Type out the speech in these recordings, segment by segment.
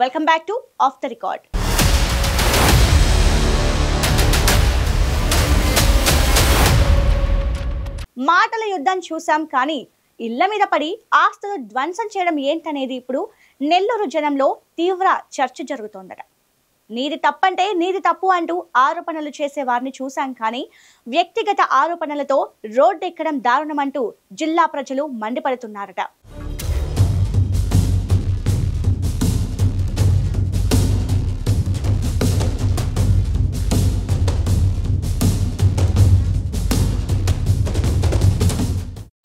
Welcome back to of the record. మాటల యుద్ధం చూసాం, కానీ ఇళ్ల మీద పడి ఆస్తులు ధ్వంసం చేయడం ఏంటనేది ఇప్పుడు నెల్లూరు జనంలో తీవ్ర చర్చ జరుగుతోందట. నీది తప్పంటే నీది తప్పు అంటూ ఆరోపణలు చేసే వారిని చూసాం, కానీ వ్యక్తిగత ఆరోపణలతో రోడ్డెక్కడం దారుణమంటూ జిల్లా ప్రజలు మండిపడుతున్నారట.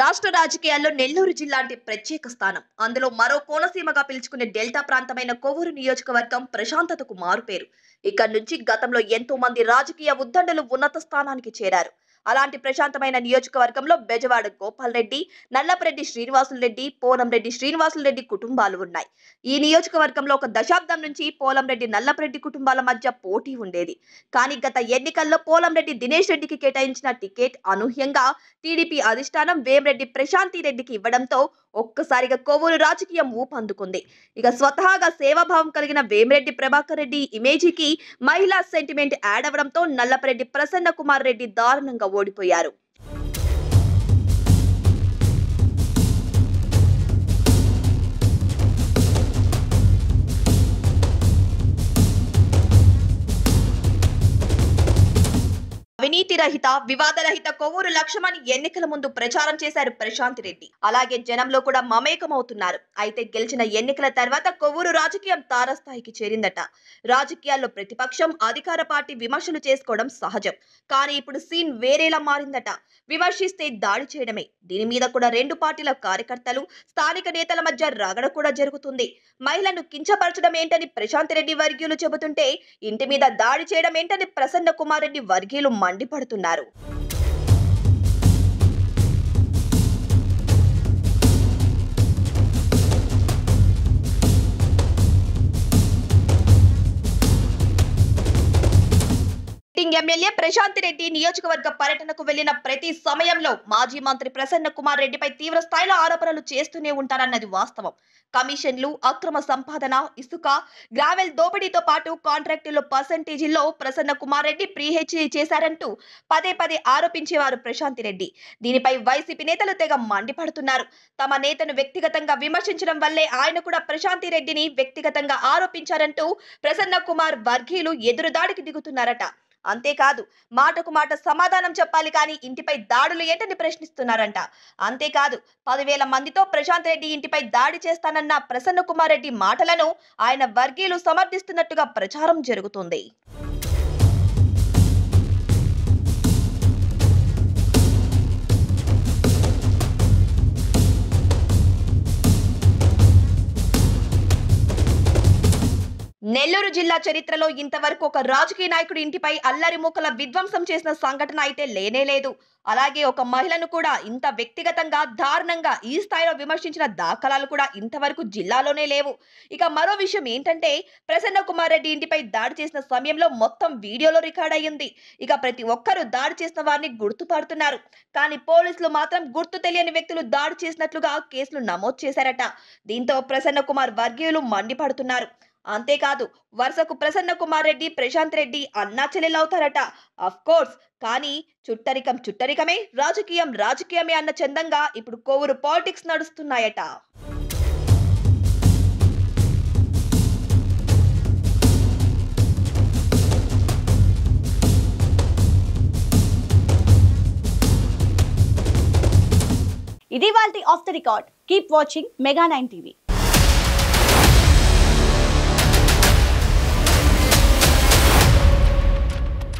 రాష్ట్ర రాజకీయాల్లో నెల్లూరు జిల్లా అంటే ప్రత్యేక స్థానం. అందులో మరో కోనసీమగా పిలుచుకునే డెల్టా ప్రాంతమైన కొవ్వూరు నియోజకవర్గం ప్రశాంతతకు మారుపేరు. ఇక్కడి నుంచి గతంలో ఎంతో మంది రాజకీయ ఉద్దండులు ఉన్నత స్థానానికి చేరారు. అలాంటి ప్రశాంతమైన నియోజకవర్గంలో బెజవాడ గోపాల్ రెడ్డి, నల్లపరెడ్డి శ్రీనివాసులు రెడ్డి, పోలంరెడ్డి శ్రీనివాసులు రెడ్డి కుటుంబాలు ఉన్నాయి. ఈ నియోజకవర్గంలో ఒక దశాబ్దం నుంచి పోలంరెడ్డి, నల్లపరెడ్డి కుటుంబాల మధ్య పోటీ ఉండేది. కానీ గత ఎన్నికల్లో పోలంరెడ్డి దినేష్ రెడ్డికి కేటాయించిన టికెట్ అనూహ్యంగా టీడీపీ అధిష్టానం వేమిరెడ్డి ప్రశాంతి రెడ్డికి ఇవ్వడంతో ఒక్కసారిగా కొవ్వూరు రాజకీయం ఊపందుకుంది. ఇక స్వతహాగా సేవాభావం కలిగిన వేమిరెడ్డి ప్రభాకర్ రెడ్డి ఇమేజీకి మహిళా సెంటిమెంట్ యాడ్ అవడంతో నల్లపరెడ్డి ప్రసన్న కుమార్ రెడ్డి దారుణంగా ఓడిపోయారు. అవినీతి రహిత, వివాదరహిత కొవ్వూరు లక్ష్యమని ఎన్నికల ముందు ప్రచారం చేశారు ప్రశాంతి రెడ్డి. అలాగే జనంలో కూడా మమేకమవుతున్నారు. అయితే గెలిచిన ఎన్నికల తర్వాత కొవ్వూరు రాజకీయం తారస్థాయికి చేరిందట. రాజకీయాల్లో ప్రతిపక్షం, అధికార పార్టీ విమర్శలు చేసుకోవడం సహజం. కానీ ఇప్పుడు సీన్ వేరేలా మారిందట. విమర్శిస్తే దాడి చేయడమే. దీని మీద కూడా రెండు పార్టీల కార్యకర్తలు, స్థానిక నేతల మధ్య రగడ కూడా జరుగుతుంది. మహిళను కించపరచడం ఏంటని ప్రశాంతి రెడ్డి వర్గీయులు చెబుతుంటే, ఇంటి మీద దాడి చేయడం ఏంటని ప్రసన్న కుమార్ రెడ్డి వర్గీయులు మండిపడుతున్నారు. ఎమ్మెల్యే ప్రశాంతి రెడ్డి నియోజకవర్గ పర్యటనకు వెళ్లిన ప్రతి సమయంలో మాజీ మంత్రి ప్రసన్న కుమార్ రెడ్డిపై తీవ్ర స్థాయిలో ఆరోపణలు చేస్తూనే ఉంటారన్నది వాస్తవం. కమిషన్లు, అక్రమ సంపాదన, ఇసుక, గ్రావెల్ దోపిడీతో పాటు కాంట్రాక్టుల పర్సెంటేజీల్లో ప్రసన్న కుమార్ రెడ్డి ప్రీహెచ్డీ చేశారంటూ పదే పదే ఆరోపించేవారు ప్రశాంతి రెడ్డి. దీనిపై వైసీపీ నేతలు తెగ మండిపడుతున్నారు. తమ నేతను వ్యక్తిగతంగా విమర్శించడం వల్లే ఆయన కూడా ప్రశాంతి రెడ్డిని వ్యక్తిగతంగా ఆరోపించారంటూ ప్రసన్న కుమార్ వర్గీయులు ఎదురుదాడికి దిగుతున్నారట. అంతేకాదు, మాటకు మాట సమాధానం చెప్పాలి, కానీ ఇంటిపై దాడులు ఏంటని ప్రశ్నిస్తున్నారంట. అంతేకాదు, 10,000 మందితో ప్రశాంత్ రెడ్డి ఇంటిపై దాడి చేస్తానన్న ప్రసన్న కుమార్ రెడ్డి మాటలను ఆయన వర్గీయులు సమర్థిస్తున్నట్టుగా ప్రచారం జరుగుతుంది. నెల్లూరు జిల్లా చరిత్రలో ఇంతవరకు ఒక రాజకీయ నాయకుడి ఇంటిపై అల్లరి మూకల విధ్వంసం చేసిన సంఘటన అయితే లేనేలేదు. అలాగే ఒక మహిళను కూడా ఇంత వ్యక్తిగతంగా, దారుణంగా ఈ స్థాయిలో విమర్శించిన దాఖలాలు కూడా ఇంతవరకు జిల్లాలోనే లేవు. ఇక మరో విషయం ఏంటంటే, ప్రసన్న కుమార్ రెడ్డి ఇంటిపై దాడి చేసిన సమయంలో మొత్తం వీడియోలో రికార్డ్ అయ్యింది. ఇక ప్రతి ఒక్కరూ దాడి చేసిన వారిని గుర్తుపడుతున్నారు. కానీ పోలీసులు మాత్రం గుర్తు తెలియని వ్యక్తులు దాడి చేసినట్లుగా కేసులు నమోదు చేశారట. దీంతో ప్రసన్న కుమార్ వర్గీయులు మండిపడుతున్నారు. అంతేకాదు, వరుసకు ప్రసన్న కుమార్ రెడ్డి, ప్రశాంత్ రెడ్డి అన్నా చెల్లెలవుతారట. అఫ్ కోర్స్, కానీ చుట్టరికం చుట్టరికమే, రాజకీయం రాజకీయమే అన్న చందంగా ఇప్పుడు కొవ్వూరు పాలిటిక్స్ నడుస్తున్నాయట. ఇది వాల్టి of the record. Keep watching mega 9 TV.